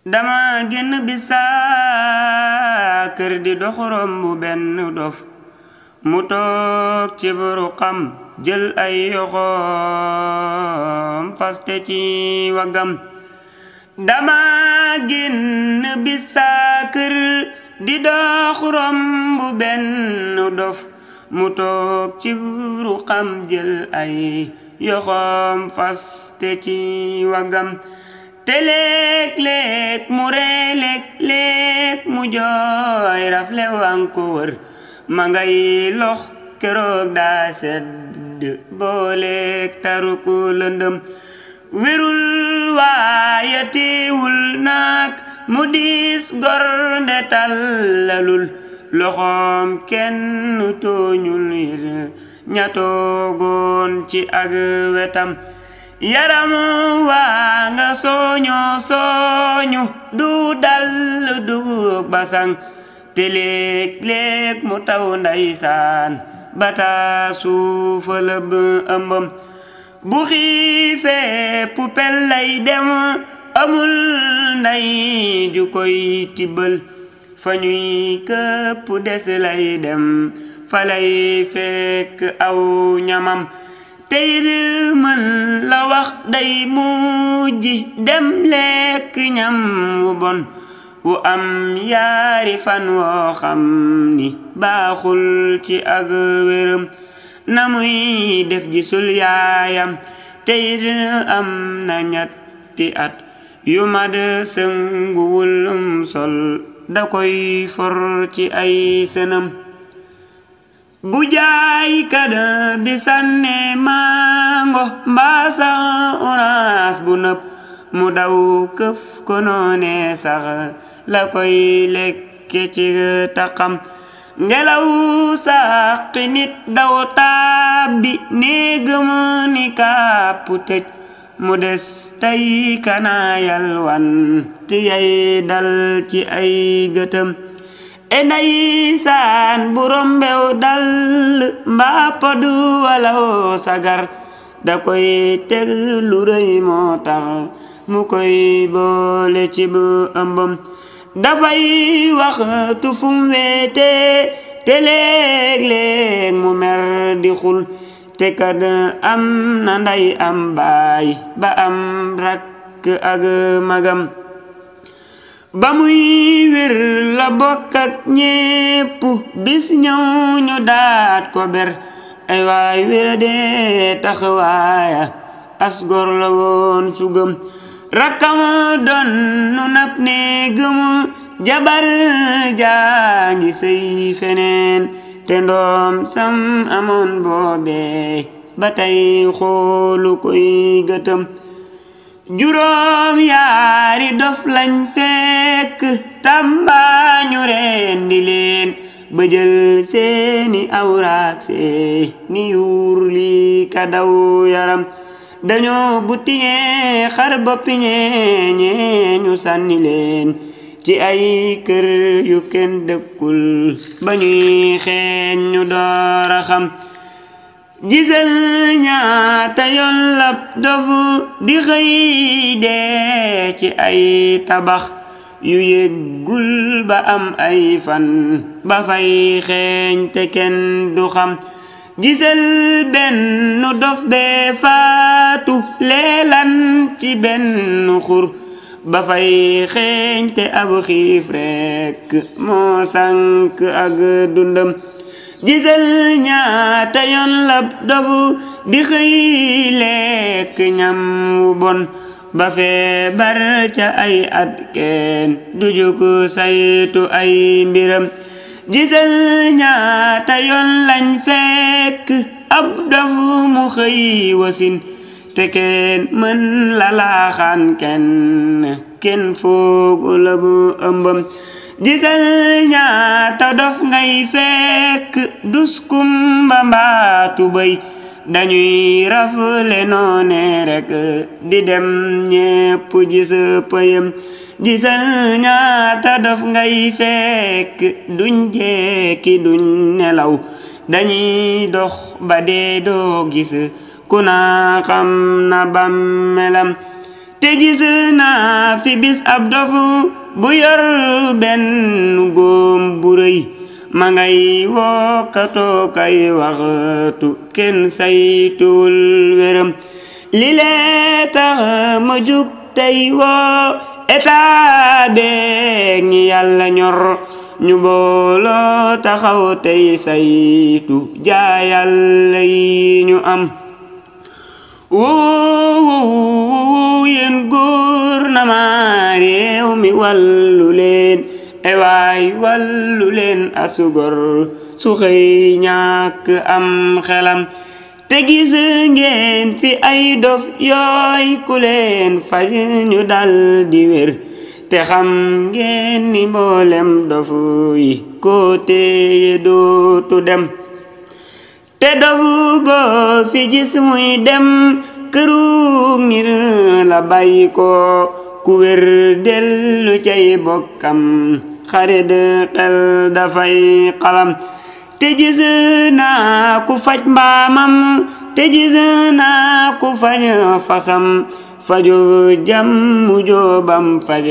dama génn bisa kër di dox romb benn dof mu toog ci buruqam jël ay yoxoom faste ci waggam dama génn bisa kër di dox romb benn dof mu toog ci buruqam jël ay yoxoom faste ci waggam te léeg-léeg mu ree léeg-léeg mu jooy rafle wan ko wër ma ngay lox keroog daa sedd booleeg taruku lëndëm wérul waaye teewul nag mu diis gor nde tallalul loxoom kenn tooñul ña toogoon ci ak wetam yaram waa nga sooñu du dal du basang te léeg-léeg mu taw ndeysaan bata suufa lëb ëmbam bu xiifee pupel lay dem amul nday ju koy tibbal fa ñuy këpp des lay dem fa lay fekk aw ñamam tey mën la wax day mujj dem lekk ñam wu bon wu am yaari fan woo xam ni baaxul ci ak wéram na muy def gisul yaayam tey am na ñetti at yu mad sënguwul sol da koy for ci ay sënam bu jaay kada bi sànne mango mbaasa orange bu nëb mu daw këf ko noone sax la koy lekke ci taxam ngelaw saqi nit daw tàbbi néegam ni kàpp tëj mu des tey kana yalwan ti yay dal ci ay gëtëm ndeysaan bu rombew dal mbaa pod walaw sagar da koy teg lu rëy moo tax mu koy boole ci bu ëmbam dafay waxtu fum weete te léeg-léeg mu mer di xul te kad am na nday am baay ba am rakk ak magam ba muy wér la bokk ak ñépp bis ñëw ñu daat ko ber ay waay wéra dee taxawaaya as gor la woon sugam rakkam doon nu nab ne gëm jabar jaangi sëy feneen te ndoom sam amoon boobee ba tey xoolu koy gëtëm juróom yaari dof lañ fekk tàmbaañu rendi leen ba jël seeni awraak seeni yuur li ka daw yaram dañoo butiñee xar boppi ñee ñu sànni leen ci ay kër yu kenn dëkkul ba ñuy xeeñ ñu door a xam gisal ñaata yoon lab dofu di xëy dee ci ay tabax yu yëggul ba am ay fan ba fay xeeñ te kenn du xam gisal benn dof bee faatu leelan ci benn xur ba fay xeeñ te ab xiif rekk moo sànk ak dundam gisal ñaata yoon lab dofu di xëy lekk ñam wu bon ba feebar ca ay at kenn du jóg saytu ay mbiram gisal ñaata yoon lañ fekk ab dofu mu xëy wasin te kenn mën la laaxaan kenn foogu la bu ëmbam gisal ñaata dof ngay fekk duskum ba mbaatu bay dañuy rafle noone rek di dem ñépp gis pëyam gisal ñaata dof ngay fekk duñ jekki duñ nelaw dañuy dox ba dee doo gis ku na xam na bàmmeelam te gis naa fi bis ab dof bu yor benn góom bu rëy ma ngay wokkatoo kay waxtu kenn saytuwul wéram li lee tax ma jug tey woo état beeg ñi yàlla ñor ñu booloo taxaw tey saytu jaayàlla yi ñu am wuu yéen gouvernement réew mi wàllu leen ewaay wàllu leen asugor su xëy ñàkk am xelam te gis ngeen fi ay dof yooy ku leen faj ñu dal di wér te xam ngeen ni mboolem dofu yi ko téye dootu dem te dofu boo fi gis muy dem këru ngir la bàyyi ko ku wér dellu cay bokkam xare de xel dafay xalam te gis naa ku faj mbaamam te gis naa ku faj fasam faju jàmmu joobam faj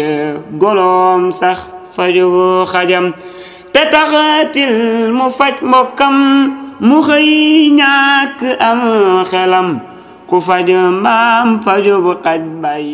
goloom sax faju xajam te taxatil mu faj mbokkam mu xëy ñàkk am xelam ku faj mbaam faju bu xaj bay